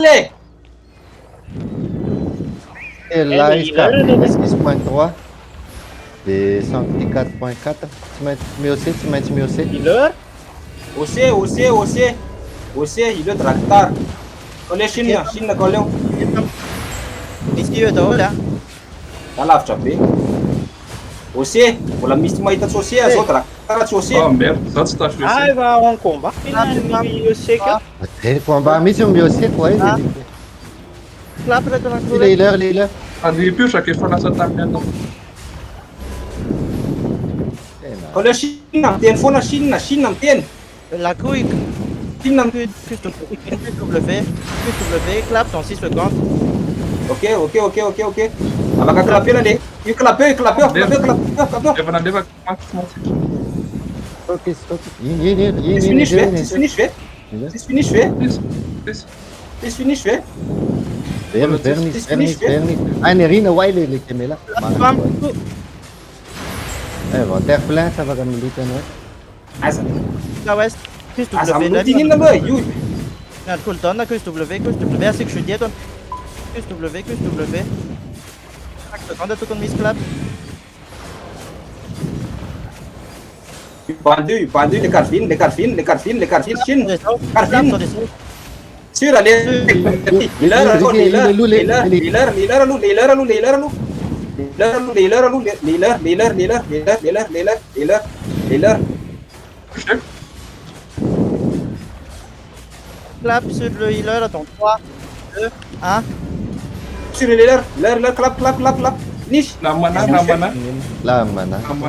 Le! Et là, est-ce qu'ils sont .3 des 104.4 tu m'as aussi, tu m'as mis aussi. Healer. OC, hilo traktar. Koleo Shin koleo. Misy io daholo a. Alavitra be. OC, mbola misy mahita OC zao traktar tsy OC. Oh merde, ça c'est ta chose. Ah, va en combat. Il seka. Le combat mis sur aussi, quoi. Clap reto Il anakiroa. est l'heure, il est l'heure. André Piocha che fa la saltamento. Koleo Shin miteny foana Shin miteny. La couille. Shin QW, clap dans 6 secondes. Ok. Afaka klapena le. Io klapeo. Leva Max. Focus. It's finish fe. Vernis. Ah, Nerina, ouais, les caméras. Bon, terre plein, ça va comme le lutin, ouais. Asa. La West. Asa QW. multinin na mă, iu. Na cooldown na QW, assim que je dis, donc. QW. 5 secondes, tout comme miss clap. Bandu le carfin Shin. Carfin. Sur ale. Liller. Clap sur le healer, attends. 3, 2, 1. Sur le liller, clap. Niche. La mana. Tompo.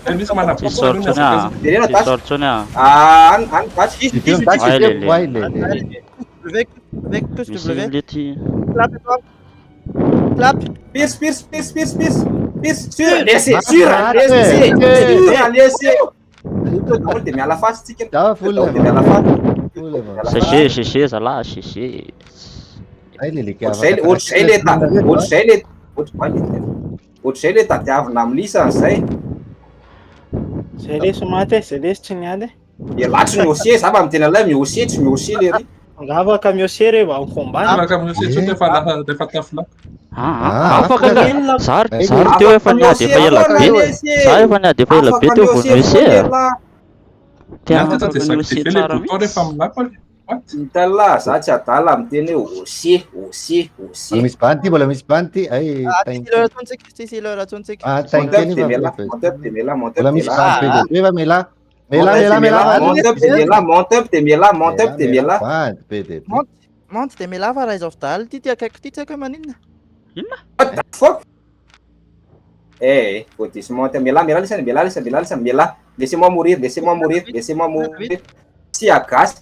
Eles mana. Si sorte na. An catch. Avec QW. Visibility. Clap. Pierce. Sur laissez. Te mi alla face, chicken. Tá full Te mi level. alla face. Xixi, ça là, xixi. Ah, il est Otrely tadiavina amin'isa zay. C'est les somates, c'est les tignade. Latry miosé, za mba miteny alay miosé tsy miosé le ry. Angavaka miosé revo en combat. Ela come se tu te fa tafla. Afaka Sary teo efa niady efa ela be. Za efa niady efa ela be teo vao noesea. Nada te sacrifier le bouton de femme là quoi. What? Hitala, za tsy adala miteny hoe osé. Bola Miss Panty, ay, Si le ratontsik. Ah, Monte thank up te mela. Bola Miss Panty, viva Mela. Monte up te mela. Monte te melava Rise of Tal, ti akaiky maninona? What the fuck? Faut monter. Mais là, laissez-moi mourir. Si à casse.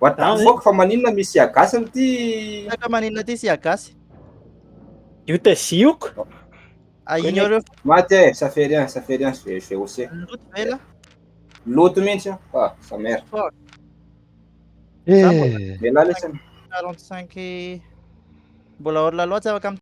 What the fuck? Fa maninona misy agasy amty. Saka maninona ty si agasy. Io te siok. Ignore. Mate, ça fait rien, je fais aussi. Loot vela. L'autre mihitsy. Ah, sa mère. Eh. Mais là, laissez. 45 mbola hors la loi tsy afaka